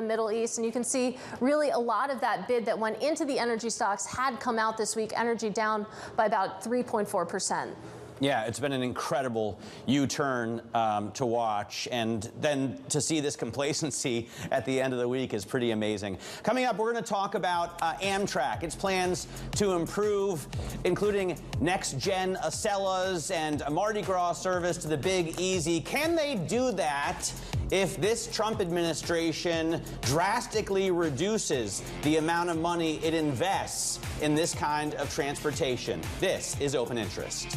Middle East. And you can see really a lot of that bid that went into the energy stocks had come out this week. Energy down by about 3.4%. Yeah, it's been an incredible U-turn to watch, and then to see this complacency at the end of the week is pretty amazing. Coming up, we're going to talk about Amtrak, its plans to improve, including next-gen Acellas and a Mardi Gras service to the Big Easy. Can they do that if this Trump administration drastically reduces the amount of money it invests in this kind of transportation? This is Open Interest.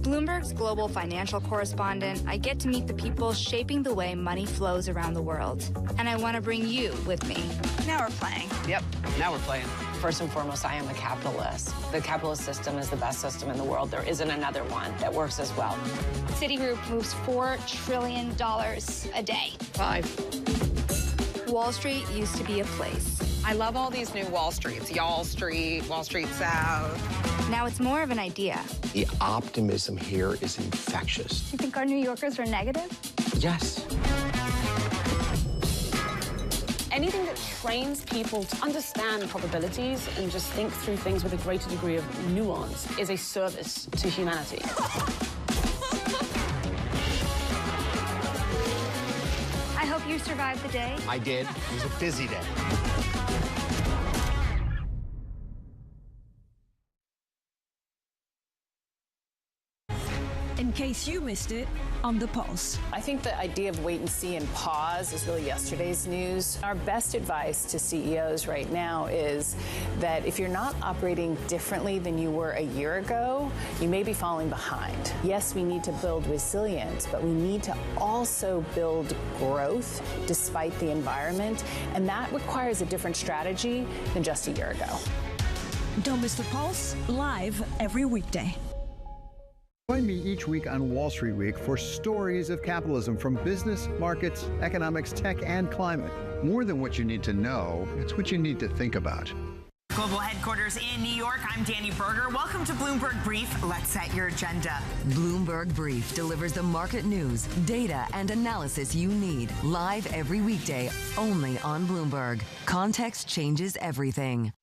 Bloomberg's global financial correspondent, I get to meet the people shaping the way money flows around the world. And I want to bring you with me. Now we're playing. Yep, now we're playing. First and foremost, I am a capitalist. The capitalist system is the best system in the world. There isn't another one that works as well. Citigroup moves $4 trillion a day. 5. Wall Street used to be a place. I love all these new Wall Streets. Y'all Street, Wall Street South. Now it's more of an idea. The optimism here is infectious. You think our New Yorkers are negative? Yes. Anything that trains people to understand probabilities and just think through things with a greater degree of nuance is a service to humanity. I hope you survived the day. I did. It was a busy day. In case you missed it, on The Pulse. I think the idea of wait and see and pause is really yesterday's news. Our best advice to CEOs right now is that if you're not operating differently than you were a year ago, you may be falling behind. Yes, we need to build resilience, but we need to also build growth despite the environment, and that requires a different strategy than just a year ago. Don't miss The Pulse, live every weekday. Join me each week on Wall Street Week for stories of capitalism from business, markets, economics, tech, and climate. More than what you need to know, it's what you need to think about. Global headquarters in New York, I'm Danny Berger. Welcome to Bloomberg Brief. Let's set your agenda. Bloomberg Brief delivers the market news, data, and analysis you need live every weekday only on Bloomberg. Context changes everything.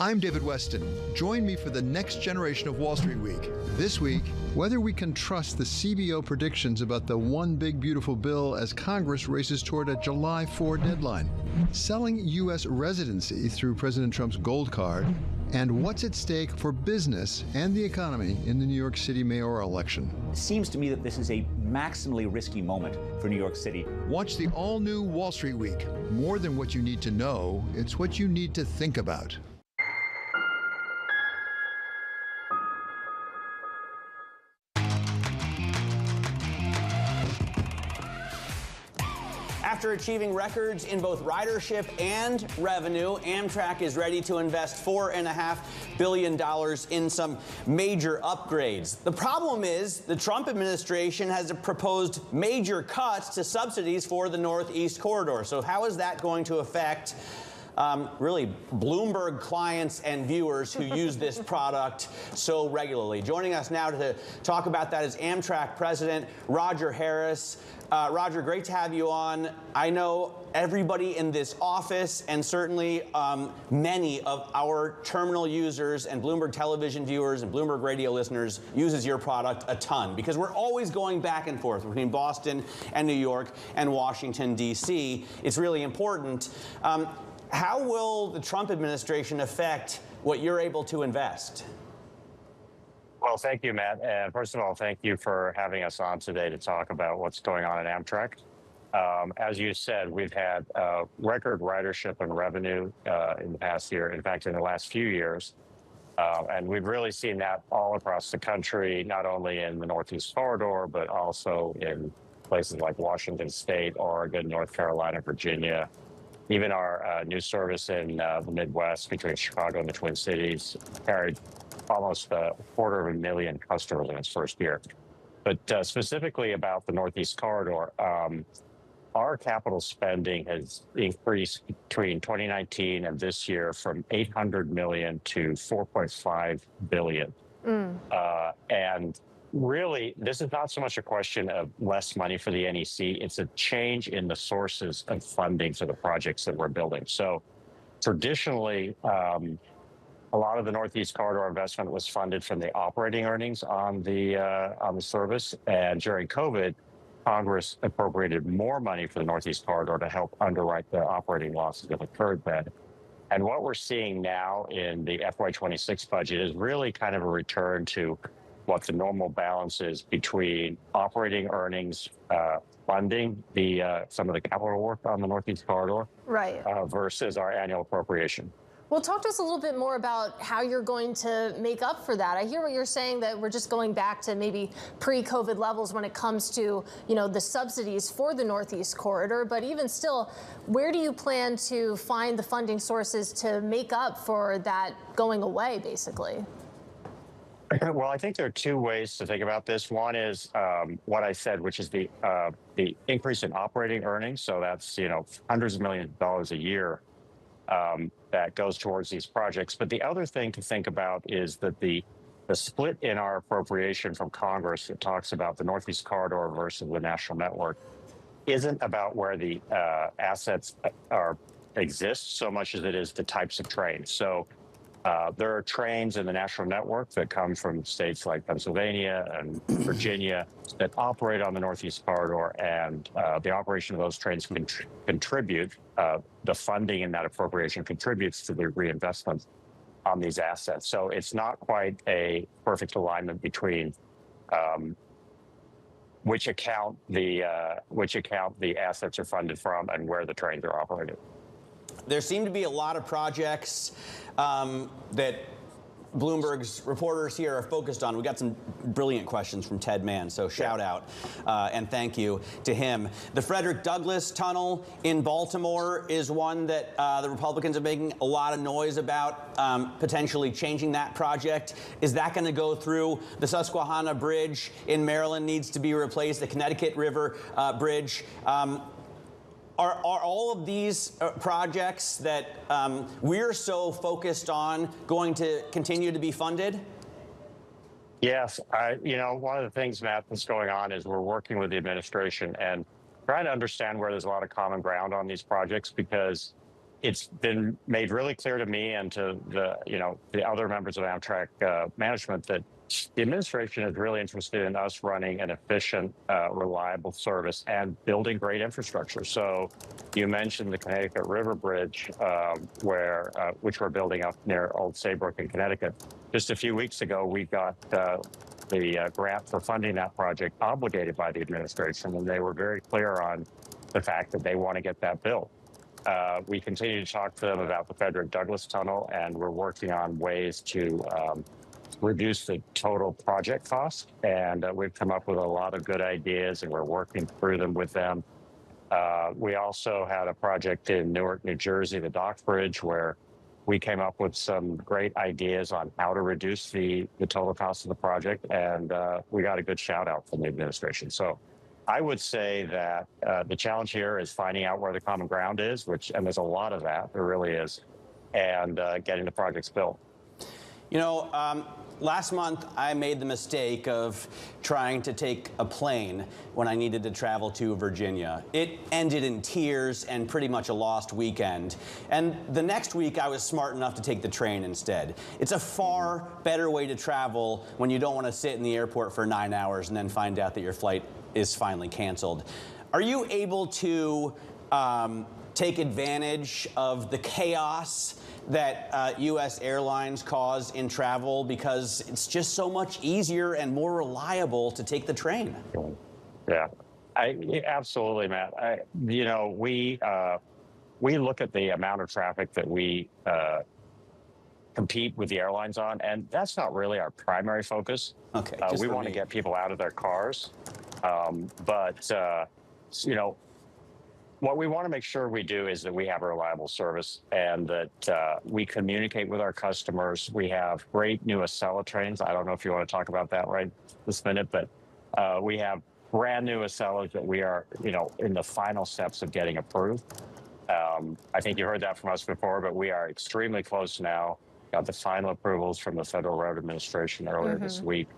I'm David Weston. Join me for the next generation of Wall Street Week. This week, whether we can trust the CBO predictions about the one big beautiful bill as Congress races toward a July 4 deadline, selling U.S. residency through President Trump's gold card, and what's at stake for business and the economy in the New York City mayoral election. It seems to me that this is a maximally risky moment for New York City. Watch the all-new Wall Street Week. More than what you need to know, it's what you need to think about. After achieving records in both ridership and revenue, Amtrak is ready to invest $4.5 billion in some major upgrades. The problem is the Trump administration has proposed major cuts to subsidies for the Northeast Corridor. So how is that going to affect really Bloomberg clients and viewers who use this product so regularly? Joining us now to talk about that is Amtrak President Roger Harris. Roger, great to have you on. I know everybody in this office and certainly many of our terminal users and Bloomberg television viewers and Bloomberg radio listeners uses your product a ton because we're always going back and forth between Boston and New York and Washington, D.C. It's really important. How will the Trump administration affect what you're able to invest? Well, thank you, Matt. And first of all, thank you for having us on today to talk about what's going on at Amtrak. As you said, we've had record ridership and revenue in the past year, in fact, in the last few years. And we've really seen that all across the country, not only in the Northeast Corridor, but also in places like Washington State, Oregon, North Carolina, Virginia. Even our new service in the Midwest between Chicago and the Twin Cities carried almost 250,000 customers in its first year. But specifically about the Northeast Corridor, our capital spending has increased between 2019 and this year from $800 million to $4.5 billion. And really, this is not so much a question of less money for the NEC. It's a change in the sources of funding for the projects that we're building. So traditionally, a lot of the Northeast Corridor investment was funded from the operating earnings on the service. And during COVID, Congress appropriated more money for the Northeast Corridor to help underwrite the operating losses that occurred then. And what we're seeing now in the FY26 budget is really kind of a return to what the normal balance is between operating earnings, funding some of the capital work on the Northeast Corridor, right, versus our annual appropriation. Well, talk to us a little bit more about how you're going to make up for that. I hear what you're saying, that we're just going back to maybe pre-COVID levels when it comes to, the subsidies for the Northeast Corridor. But even still, where do you plan to find the funding sources to make up for that going away, basically? Well, I think there are two ways to think about this. One is what I said, which is the increase in operating earnings. So that's, hundreds of millions of dollars a year that goes towards these projects. But the other thing to think about is that the split in our appropriation from Congress that talks about the Northeast Corridor versus the national network isn't about where the assets exist so much as it is the types of trains. So there are trains in the national network that come from states like Pennsylvania and Virginia that operate on the Northeast Corridor, and the operation of those trains can contribute, the funding in that appropriation contributes to the reinvestment on these assets. So it's not quite a perfect alignment between which account the assets are funded from and where the trains are operated. There seem to be a lot of projects that Bloomberg's reporters here are focused on. We got some brilliant questions from Ted Mann, so shout out and thank you to him. The Frederick Douglass Tunnel in Baltimore is one that the Republicans are making a lot of noise about, potentially changing that project. Is that going to go through? The Susquehanna Bridge in Maryland needs to be replaced, the Connecticut River Bridge. Are all of these projects that we're so focused on going to continue to be funded? Yes. One of the things, Matt, that's going on is we're working with the administration and trying to understand where there's a lot of common ground on these projects, because it's been made really clear to me and to the other members of Amtrak management that the administration is really interested in us running an efficient, reliable service and building great infrastructure. So you mentioned the Connecticut River Bridge, which we're building up near Old Saybrook in Connecticut. Just a few weeks ago, we got the grant for funding that project obligated by the administration, and they were very clear on the fact that they want to get that built. We continue to talk to them about the Frederick Douglass Tunnel, and we're working on ways to reduce the total project cost. And we've come up with a lot of good ideas, and we're working through them with them. We also had a project in Newark, New Jersey, the Dock Bridge, where we came up with some great ideas on how to reduce the total cost of the project. And we got a good shout out from the administration. So I would say that the challenge here is finding out where the common ground is, and there's a lot of that, there really is, and getting the projects built. Last month, I made the mistake of trying to take a plane when I needed to travel to Virginia. It ended in tears and pretty much a lost weekend. And the next week, I was smart enough to take the train instead. It's a far better way to travel when you don't want to sit in the airport for 9 hours and then find out that your flight is finally canceled. Are you able to take advantage of the chaos that U.S. airlines cause in travel, because it's just so much easier and more reliable to take the train? Yeah. Absolutely, Matt. We look at the amount of traffic that we compete with the airlines on, and that's not really our primary focus. Okay. We want to get people out of their cars, what we want to make sure we do is that we have a reliable service and that we communicate with our customers. We have great new Acela trains. I don't know if you want to talk about that right this minute, but we have brand new Acelas that we are, in the final steps of getting approved. I think you heard that from us before, but we are extremely close now. Got the final approvals from the Federal Road Administration earlier this week.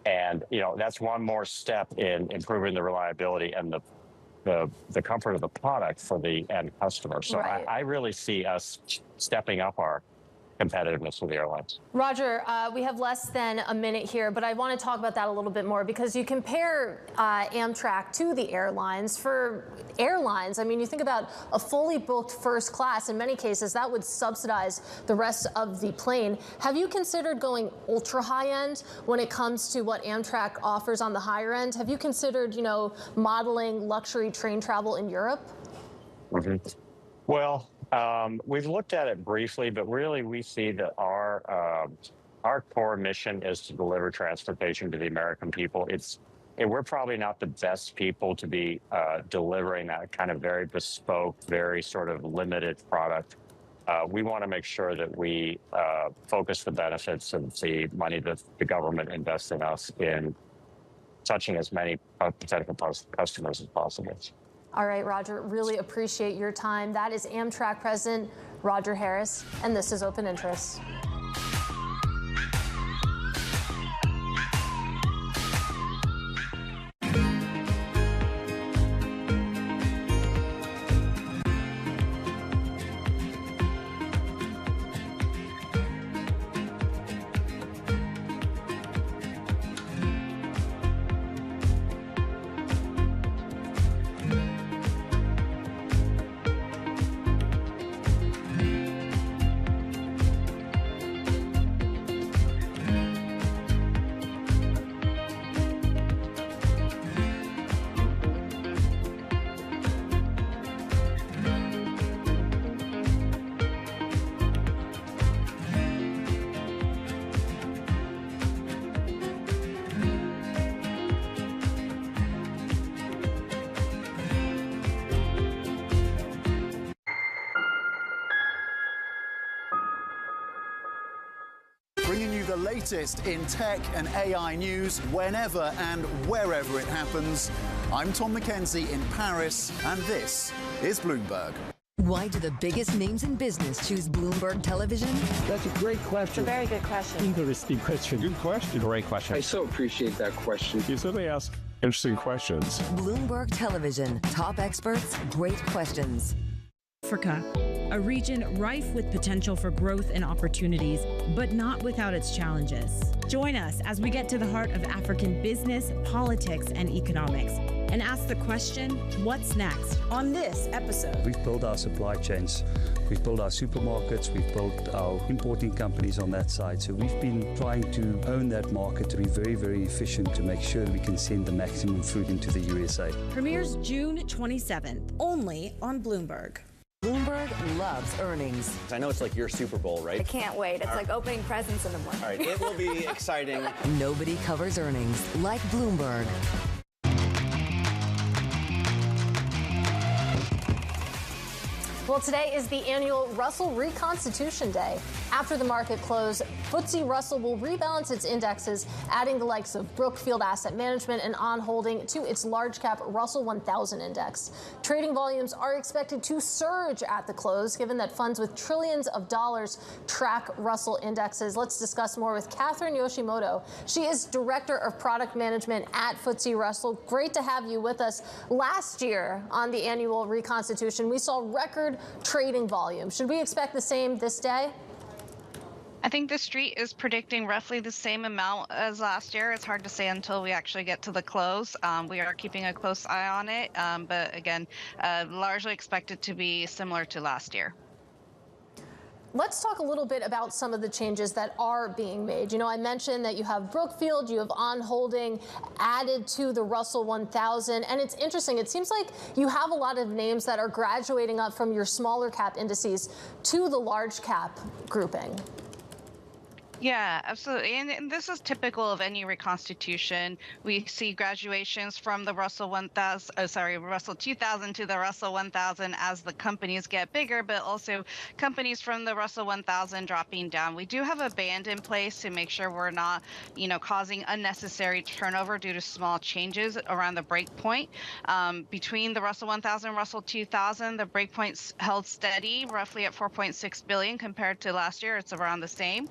That's one more step in improving the reliability and the comfort of the product for the end customer. So Right. I really see us stepping up our competitiveness with the airlines. Roger, we have less than a minute here, but I want to talk about that a little bit more because you compare Amtrak to the airlines. For airlines, I mean, you think about a fully booked first class. In many cases, that would subsidize the rest of the plane. Have you considered going ultra high end when it comes to what Amtrak offers on the higher end? Have you considered, modeling luxury train travel in Europe? Mm-hmm. Well, we've looked at it briefly, but really we see that our core mission is to deliver transportation to the American people. We're probably not the best people to be delivering that kind of very bespoke, very sort of limited product. We want to make sure that we focus the benefits of the money that the government invests in us in touching as many potential customers as possible. All right, Roger, really appreciate your time. That is Amtrak President Roger Harris, and this is Open Interest. Bringing you the latest in tech and AI news whenever and wherever it happens. I'm Tom McKenzie in Paris, and this is Bloomberg. Why do the biggest names in business choose Bloomberg Television? That's a great question. It's a very good question. Interesting question. Good question. Great question. I so appreciate that question. You certainly ask interesting questions. Bloomberg Television. Top experts, great questions. Africa, a region rife with potential for growth and opportunities, but not without its challenges. Join us as we get to the heart of African business, politics, and economics, and ask the question, what's next? On this episode. We've built our supply chains, we've built our supermarkets, we've built our importing companies on that side. So we've been trying to own that market to be very, very efficient to make sure that we can send the maximum food into the USA. Premieres June 27th, only on Bloomberg. Bloomberg loves earnings. I know it's like your Super Bowl, right? I can't wait. It's like opening presents in the morning. All right, it will be exciting. Nobody covers earnings like Bloomberg. Well, today is the annual Russell Reconstitution Day. After the market close, FTSE Russell will rebalance its indexes, adding the likes of Brookfield Asset Management and On Holding to its large-cap Russell 1000 index. Trading volumes are expected to surge at the close, given that funds with trillions of dollars track Russell indexes. Let's discuss more with Catherine Yoshimoto. She is Director of Product Management at FTSE Russell. Great to have you with us. Last year on the annual Reconstitution, we saw record trading volume. Should we expect the same this day? I think the street is predicting roughly the same amount as last year. It's hard to say until we actually get to the close. We are keeping a close eye on it, but again, largely expected to be similar to last year. Let's talk a little bit about some of the changes that are being made. You know, I mentioned that you have Brookfield, you have On Holding added to the Russell 1000, and it's interesting. It seems like you have a lot of names that are graduating up from your smaller cap indices to the large cap grouping. Yeah, absolutely. And this is typical of any reconstitution. We see graduations from the Russell 1000, Russell 2000 to the Russell 1000 as the companies get bigger, but also companies from the Russell 1000 dropping down. We do have a band in place to make sure we're not, causing unnecessary turnover due to small changes around the break point. Between the Russell 1000 and Russell 2000, the break points held steady, roughly at 4.6 billion compared to last year. It's around the same.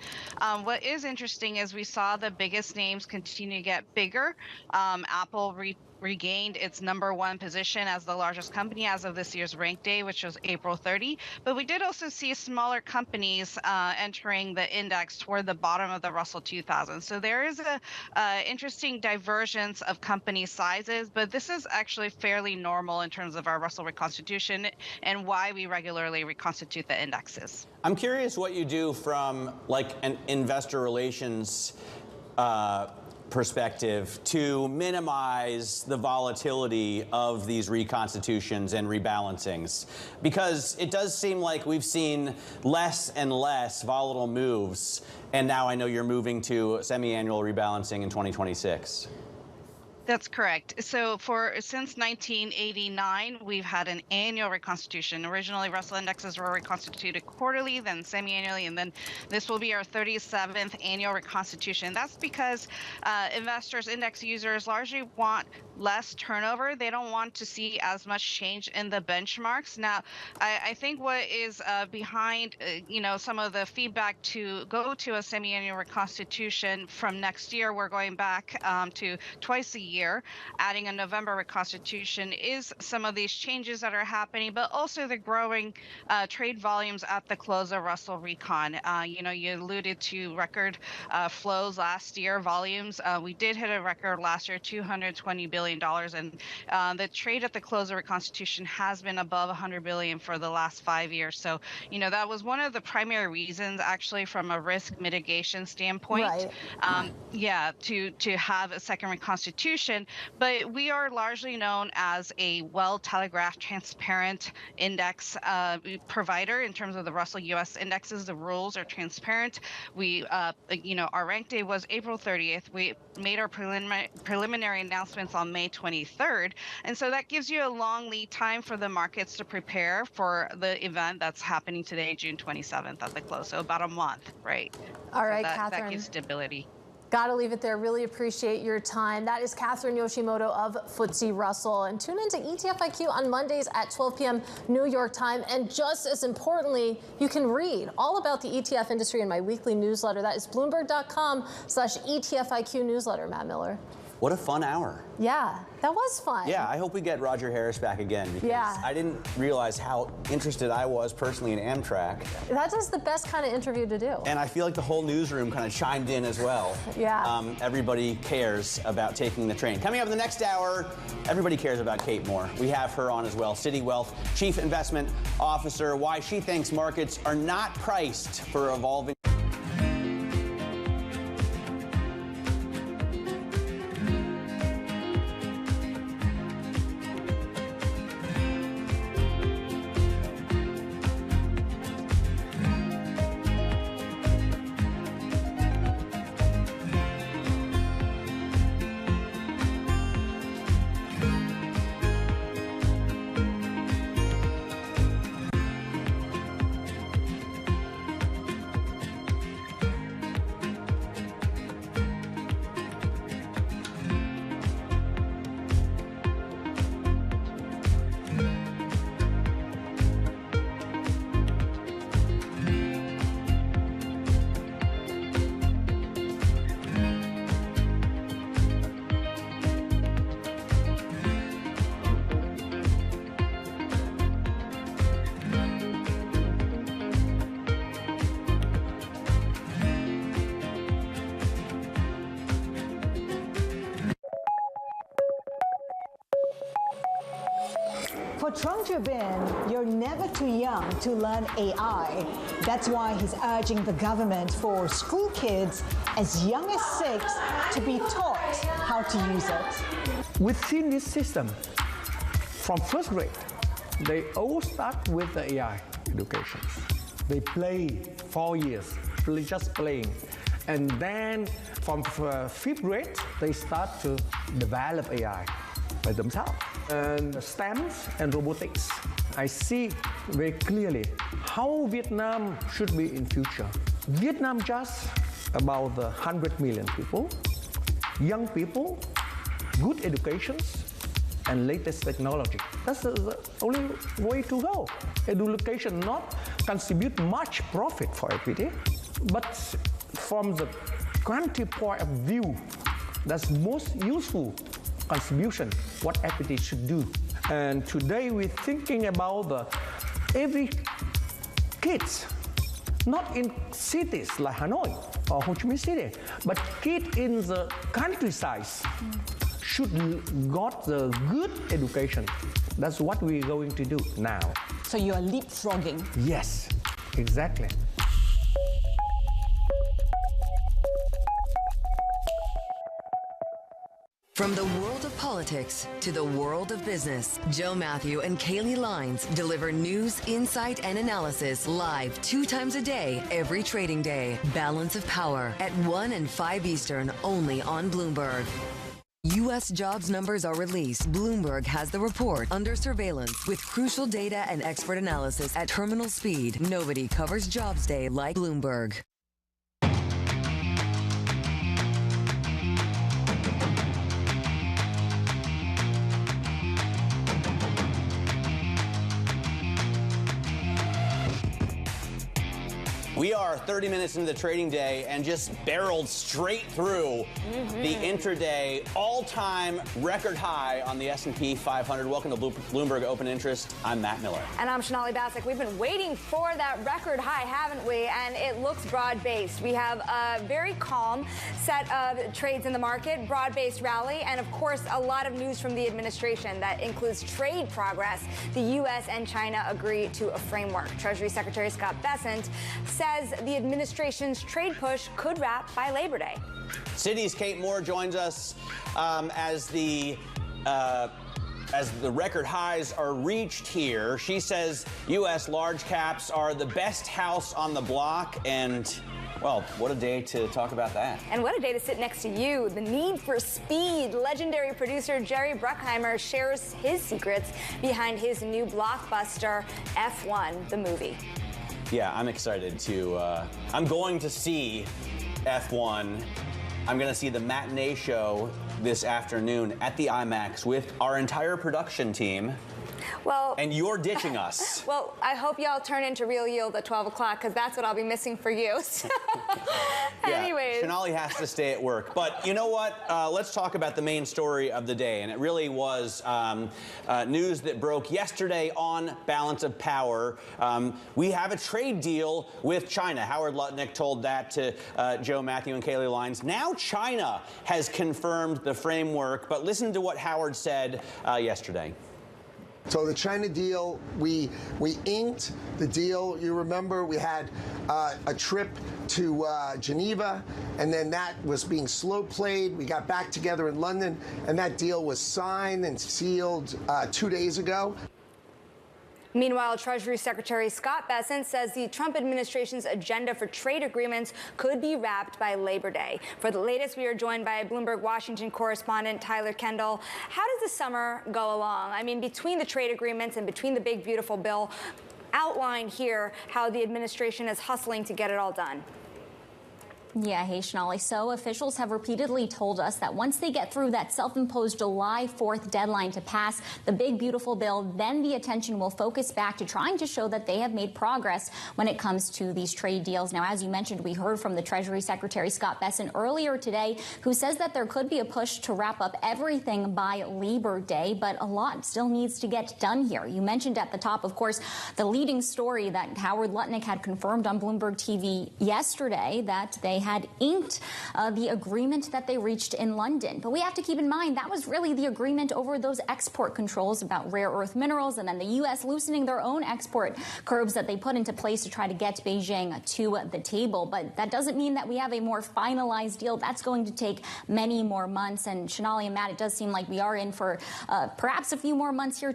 What is interesting is we saw the biggest names continue to get bigger. Apple regained its #1 position as the largest company as of this year's rank day, which was April 30. But we did also see smaller companies entering the index toward the bottom of the Russell 2000. So there is a interesting divergence of company sizes, but this is actually fairly normal in terms of our Russell reconstitution and why we regularly reconstitute the indexes. I'm curious what you do from like an investor relations perspective to minimize the volatility of these reconstitutions and rebalancings, because it does seem like we've seen less and less volatile moves, and now I know you're moving to semi-annual rebalancing in 2026. That's correct. So since 1989, we've had an annual reconstitution. Originally, Russell indexes were reconstituted quarterly, then semi-annually, and then this will be our 37th annual reconstitution. That's because investors, index users largely want less turnover. They don't want to see as much change in the benchmarks. Now, I think what is behind, some of the feedback to go to a semi-annual reconstitution from next year, we're going back to twice a year, adding a November reconstitution, is some of these changes that are happening, but also the growing trade volumes at the close of Russell Recon. You alluded to record flows last year, volumes. We did hit a record last year, $220 billion, and the trade at the close of reconstitution has been above $100 billion for the last 5 years. So, that was one of the primary reasons, actually, from a risk mitigation standpoint, to have a second reconstitution. But we are largely known as a well-telegraphed, transparent index provider in terms of the Russell U.S. indexes. The rules are transparent. We, our rank day was April 30th. We made our preliminary announcements on May 23rd. And so that gives you a long lead time for the markets to prepare for the event that's happening today, June 27th at the close. So about a month, right? All right, so Catherine. That gives stability. Got to leave it there. Really appreciate your time. That is Catherine Yoshimoto of FTSE Russell. And tune into ETF IQ on Mondays at 12 p.m. New York time. And just as importantly, you can read all about the ETF industry in my weekly newsletter. That is Bloomberg.com/ETF IQ newsletter, Matt Miller. What a fun hour. Yeah, that was fun. Yeah, I hope we get Roger Harris back again, because I didn't realize how interested I was personally in Amtrak. That is the best kind of interview to do. And I feel like the whole newsroom kind of chimed in as well. Yeah. Everybody cares about taking the train. Coming up in the next hour, everybody cares about Kate Moore. We have her on as well, Citi Wealth Chief Investment Officer, why she thinks markets are not priced for evolving. Trung Jobin, you're never too young to learn AI. That's why he's urging the government for school kids as young as 6 to be taught how to use it. Within this system, from first grade, they all start with the AI education. They play 4 years, just playing. And then from 5th grade, they start to develop AI by themselves. And STEMs and robotics, I see very clearly how Vietnam should be in future. Vietnam just about 100 million people, young people, good educations, and latest technology. That's the only way to go. Education not contribute much profit for equity, but from the country point of view, that's most useful contribution what equity should do. And today we're thinking about every kids, not in cities like Hanoi or Ho Chi Minh City, but kids in the countryside should got the good education. That's what we're going to do now. So you are leapfrogging? Yes, exactly. From the world of politics to the world of business, Joe Matthew and Kaylee Lines deliver news, insight, and analysis live 2 times a day, every trading day. Balance of Power at 1 and 5 Eastern, only on Bloomberg. U.S. jobs numbers are released. Bloomberg has the report under surveillance with crucial data and expert analysis at terminal speed. Nobody covers Jobs Day like Bloomberg. We are 30 minutes into the trading day and just barreled straight through the intraday all-time record high on the S&P 500. Welcome to Bloomberg Open Interest. I'm Matt Miller. And I'm Sonali Basak. We've been waiting for that record high, haven't we? And it looks broad-based. We have a very calm set of trades in the market, broad-based rally, and of course, a lot of news from the administration that includes trade progress. The U.S. and China agree to a framework. Treasury Secretary Scott Bessent says the administration's trade push could wrap by Labor Day. Citi's Kate Moore joins us as the record highs are reached here. She says U.S. large caps are the best house on the block, and well, what a day to talk about that. And what a day to sit next to you. The need for speed. Legendary producer Jerry Bruckheimer shares his secrets behind his new blockbuster, F1, the movie. Yeah, I'm excited to, I'm going to see F1. I'm going to see the matinee show this afternoon at the IMAX with our entire production team. Well, and you're ditching us. Well, I hope y'all turn into Real Yield at 12 o'clock, because that's what I'll be missing for you. Anyways. Sonali has to stay at work. But you know what? Let's talk about the main story of the day. And it really was news that broke yesterday on Balance of Power. We have a trade deal with China. Howard Lutnick told that to Joe Matthew and Kaylee Lines. Now China has confirmed the framework. But listen to what Howard said yesterday. So the China deal, we inked the deal. You remember we had a trip to Geneva, and then that was being slow played. We got back together in London, and that deal was signed and sealed 2 days ago. Meanwhile, Treasury Secretary Scott Bessent says the Trump administration's agenda for trade agreements could be wrapped by Labor Day. For the latest, we are joined by Bloomberg Washington correspondent Tyler Kendall. How does the summer go along? I mean, between the trade agreements and between the big, beautiful bill, outline here how the administration is hustling to get it all done. Yeah, hey, Sonali. So officials have repeatedly told us that once they get through that self-imposed July 4th deadline to pass the big, beautiful bill, then the attention will focus back to trying to show that they have made progress when it comes to these trade deals. Now, as you mentioned, we heard from the Treasury Secretary Scott Bessent earlier today, who says that there could be a push to wrap up everything by Labor Day, but a lot still needs to get done here. You mentioned at the top, of course, the leading story that Howard Lutnick had confirmed on Bloomberg TV yesterday, that they had inked the agreement that they reached in London. But we have to keep in mind that was really the agreement over those export controls about rare earth minerals, and then the U.S. loosening their own export curbs that they put into place to try to get Beijing to the table. But that doesn't mean that we have a more finalized deal. That's going to take many more months. And Shonali and Matt, it does seem like we are in for perhaps a few more months here